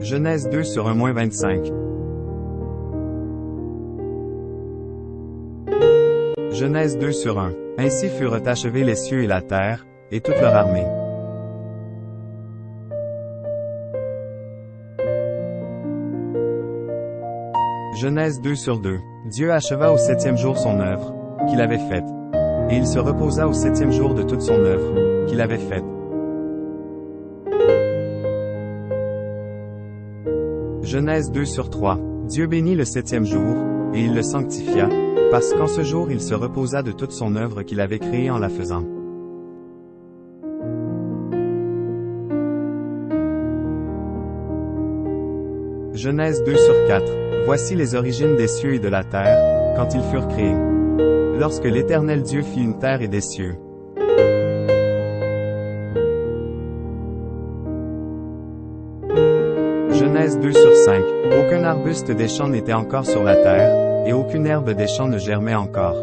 Genèse 2 sur 1-25. Genèse 2 sur 1. Ainsi furent achevés les cieux et la terre, et toute leur armée. Genèse 2 sur 2. Dieu acheva au septième jour son œuvre, qu'il avait faite. Et il se reposa au septième jour de toute son œuvre, qu'il avait faite. Genèse 2 sur 3. Dieu bénit le septième jour, et il le sanctifia, parce qu'en ce jour il se reposa de toute son œuvre qu'il avait créée en la faisant. Genèse 2 sur 4. Voici les origines des cieux et de la terre, quand ils furent créés. Lorsque l'Éternel Dieu fit une terre et des cieux. Genèse 2 sur 5. Aucun arbuste des champs n'était encore sur la terre, et aucune herbe des champs ne germait encore.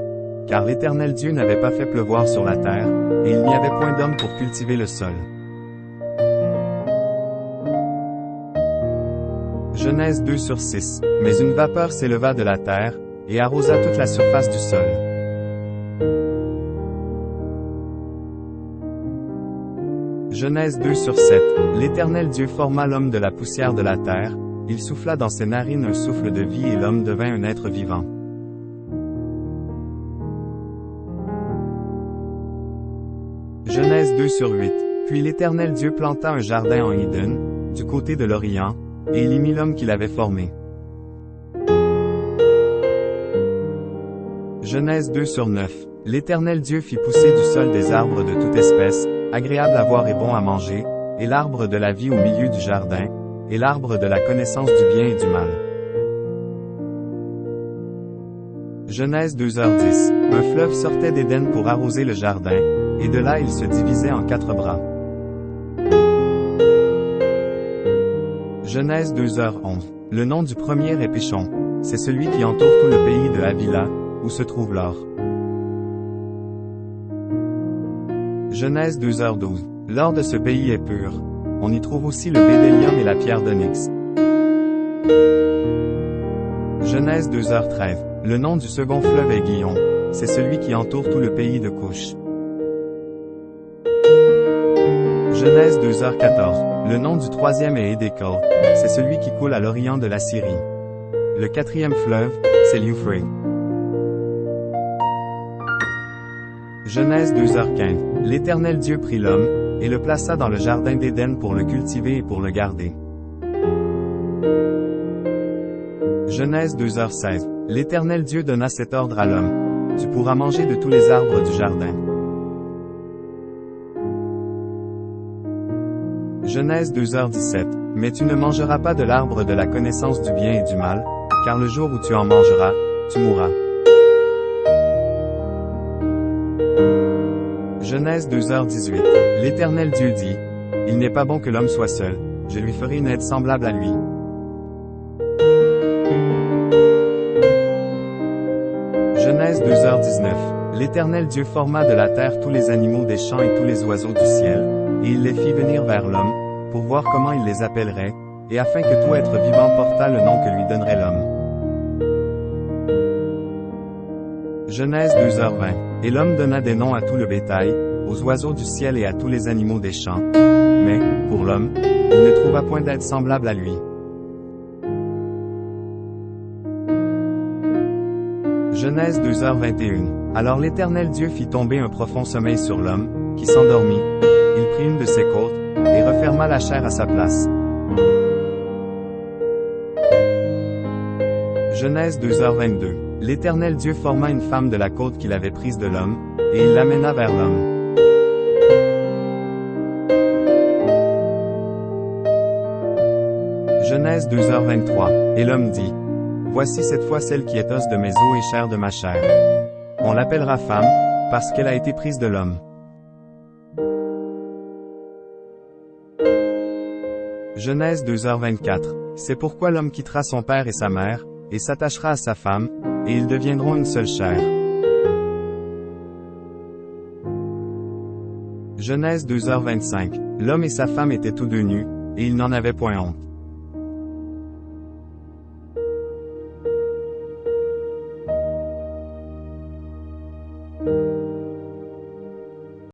Car l'Éternel Dieu n'avait pas fait pleuvoir sur la terre, et il n'y avait point d'homme pour cultiver le sol. Genèse 2 sur 6. Mais une vapeur s'éleva de la terre, et arrosa toute la surface du sol. Genèse 2 sur 7. L'Éternel Dieu forma l'homme de la poussière de la terre, il souffla dans ses narines un souffle de vie et l'homme devint un être vivant. Genèse 2 sur 8. Puis l'Éternel Dieu planta un jardin en Éden, du côté de l'Orient, et il y mit l'homme qu'il avait formé. Genèse 2 sur 9. L'Éternel Dieu fit pousser du sol des arbres de toute espèce, agréables à voir et bons à manger, et l'arbre de la vie au milieu du jardin, et l'arbre de la connaissance du bien et du mal. Genèse 2h10. Un fleuve sortait d'Éden pour arroser le jardin, et de là il se divisait en 4 bras. Genèse 2h11. Le nom du premier est Péchon. C'est celui qui entoure tout le pays de Havila, où se trouve l'or. Genèse 2h12. L'or de ce pays est pur. On y trouve aussi le bédélium et la pierre d'onyx. Genèse 2h13. Le nom du second fleuve est Guillon. C'est celui qui entoure tout le pays de Couche. Genèse 2h14. Le nom du troisième est Édécol. C'est celui qui coule à l'orient de la Syrie. Le quatrième fleuve, c'est l'Euphrate. Genèse 2h15. L'Éternel Dieu prit l'homme, et le plaça dans le jardin d'Éden pour le cultiver et pour le garder. Genèse 2h16. L'Éternel Dieu donna cet ordre à l'homme. Tu pourras manger de tous les arbres du jardin. Genèse 2h17. Mais tu ne mangeras pas de l'arbre de la connaissance du bien et du mal, car le jour où tu en mangeras, tu mourras. Genèse 2h18. L'Éternel Dieu dit, « Il n'est pas bon que l'homme soit seul, je lui ferai une aide semblable à lui. » Genèse 2h19. L'Éternel Dieu forma de la terre tous les animaux des champs et tous les oiseaux du ciel, et il les fit venir vers l'homme, pour voir comment il les appellerait, et afin que tout être vivant portât le nom que lui donnerait l'homme. Genèse 2h20. Et l'homme donna des noms à tout le bétail, aux oiseaux du ciel et à tous les animaux des champs. Mais, pour l'homme, il ne trouva point d'aide semblable à lui. Genèse 2h21. Alors l'Éternel Dieu fit tomber un profond sommeil sur l'homme, qui s'endormit. Il prit une de ses côtes, et referma la chair à sa place. Genèse 2h22. L'Éternel Dieu forma une femme de la côte qu'il avait prise de l'homme, et il l'amena vers l'homme. Genèse 2h23. Et l'homme dit, « Voici cette fois celle qui est os de mes os et chair de ma chair. On l'appellera femme, parce qu'elle a été prise de l'homme. » Genèse 2h24. C'est pourquoi l'homme quittera son père et sa mère, et s'attachera à sa femme, et ils deviendront une seule chair. Genèse 2h25. L'homme et sa femme étaient tous deux nus, et ils n'en avaient point honte.